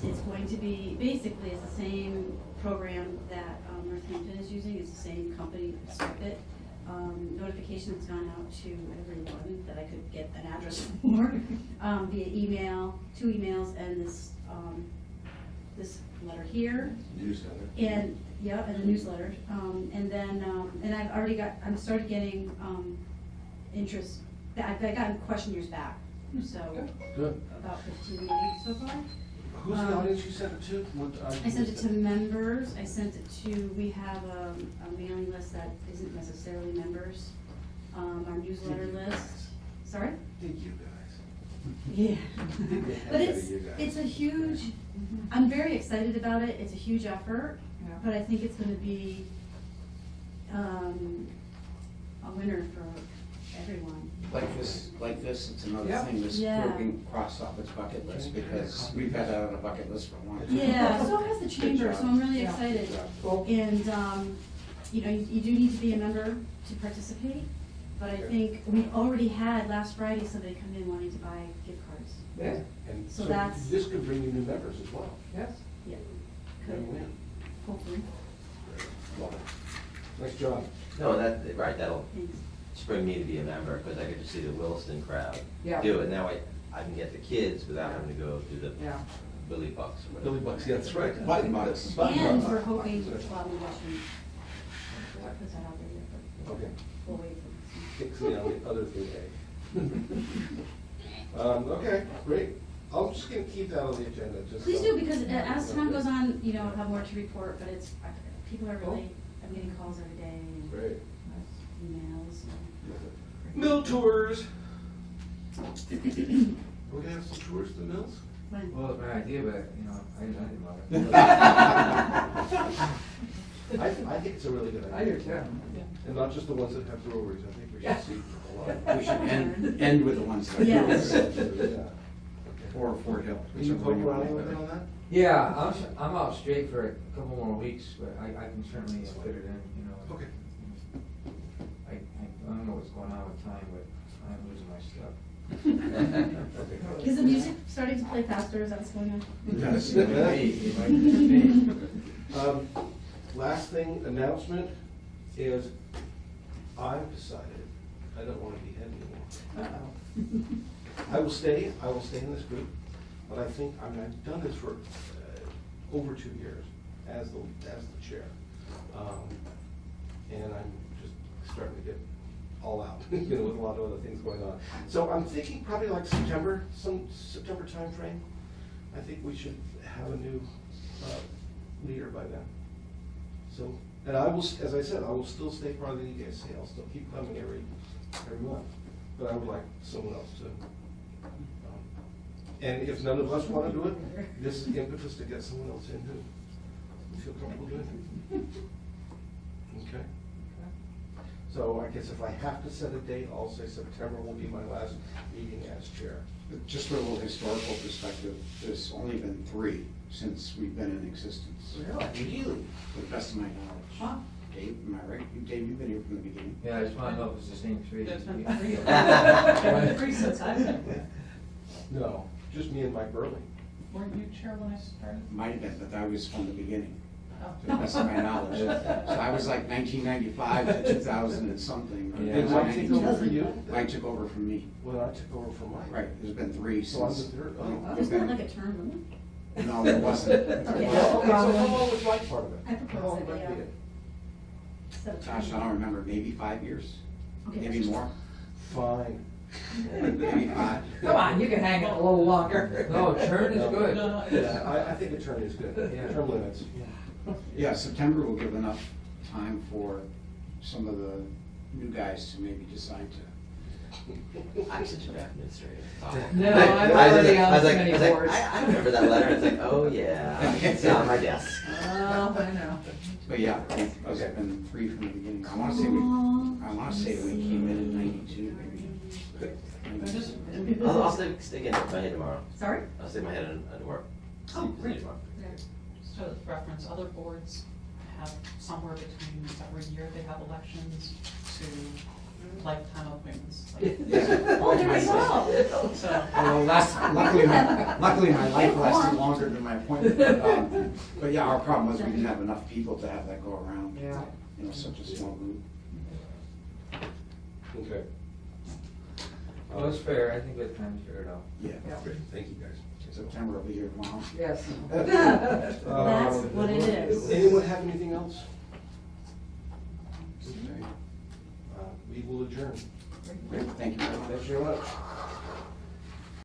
It's going to be, basically, it's the same program that Northampton is using, it's the same company, Circuit. Notification has gone out to everyone that I could get an address for, via email, 2 emails, and this letter here. Newsletter. And, yeah, and a newsletter, and then, and I've already I'm started getting, interest, I've gotten questionnaires back, so, Good. about 15 maybe so far. Who's the audience you sent it to? I sent it to members, I sent it to, we have a mailing list that isn't necessarily members, our newsletter list, sorry? Did you guys? Yeah. But You guys. it's a huge, I'm very excited about it, it's a huge effort, Yeah. but I think it's gonna be, a winner for everyone. Like this, it's another Yeah. thing this Yeah. group can cross off its bucket list, because we've had that on a bucket list for a long time. Yeah, so has the chamber, so I'm really Yeah. excited. Cool. And, you know, you do need to be a member to participate, but I think we already had last Friday somebody come in wanting to buy gift cards. Yeah, And So so that's- this could bring you new members as well. yes. Yeah, could, Win-win. hopefully, Love it. Nice job. No, right, that'll thanks. spring me to be a member, because I get to see the Williston crowd Yeah. do it. Now I can get the kids without having to go through the Yeah. Billy Bucks or whatever. Billy Bucks, yeah, that's right. Button bucks. And we're hoping, well, we shouldn't put that out there yet, but Okay. we'll wait for Kicks me on the other thing, eh? Okay, great. I'm just gonna keep that on the agenda, just. Please do, because as time goes on, you know, I'll have more to report, but it's, people are really, I'm getting calls every day and Great. emails. Mill tours. We're gonna have some tours to the mills? When? Well, it's my idea, but, you know, I didn't love it. I think it's a really good idea. I do too. And not just the ones that have breweries, I think we Yeah. should see a lot. We should end with the ones that. Yes. Yeah. Or Fort Hill. Can you whichever poke one around want. anything on that? Yeah, I'm out straight for a couple more weeks, but I can certainly fit it in, you know. Okay. I don't know what's going on with time, but I'm losing my stuff. Is the music starting to play faster, is that what's going on? Yes. It might be, it might just be. Last thing, announcement is, I've decided I don't want to be head anymore. I will stay in this group, but I think, I mean, I've done this for over 2 years as the chair. And I'm just starting to get all out, you know, with a lot of other things going on. So I'm thinking probably like September, some September timeframe. I think we should have a new leader by then. So, and I will, as I said, I will still stay part of the EDSC. I'll still keep coming every month. But I would like someone else to. And if none of us want to do it, this is impetus to get someone else in who we feel comfortable doing it. Okay? So I guess if I have to set a date, I'll say September will be my last meeting as chair. Just for a little historical perspective, there's only been 3 since we've been in existence. Really? To the best of my Huh? knowledge. Dave, am I right? Dave, you've been here from the beginning. Yeah, I just wanna know if it's the same 3. There's been 3 of them. 3 since I've been here. No, just me and Mike Burley. Weren't you chair when I started? Might have been, but I was from the beginning, Oh. to the best of my knowledge. So I was like 1995 to 2000 and something. or Yeah. Did Mike take over for you? Mike took over from me. Well, I took over from Mike. Right, there's been 3 So I'm the since. third. Oh. There's not like a term limit? No, there wasn't. Okay. Well, okay, so how long was Mike part of it? I propose How long that, did Mike yeah. be it? Gosh, I don't remember, maybe 5 years, Okay. maybe more, Fine. maybe 5. Come on, you can hang it a little longer. No, turn is good. No, Yeah, I think a term is good. Yeah. Term limits. Yeah, September will give enough time for some of the new guys to maybe decide to. I'm such a bad administrator. No, I'm already on so many boards. I remember that letter, it's like, oh yeah, it's on my desk. Oh, I know. But yeah, those have been 3 from the beginning. I wanna say we came in in 92 maybe. Just, it'd I'll stick in my head tomorrow. Sorry? I'll stick my head in work. See Oh, if there's great. tomorrow. Just to reference, other boards have somewhere between every year they have elections to lifetime appointments. Like- Oh, there we go. So, Well, luckily my life lasted longer than my appointment. But yeah, our problem was we didn't have enough people to have that go around. Yeah. You know, such a small group. Okay. Well, it's fair, I think we have time to figure it out. Yeah. Yeah. Great, thank you guys. September will be here tomorrow. Yes. That's what it is. Anyone have anything else? Okay. We will adjourn. Great, thank you very much. Thanks very much.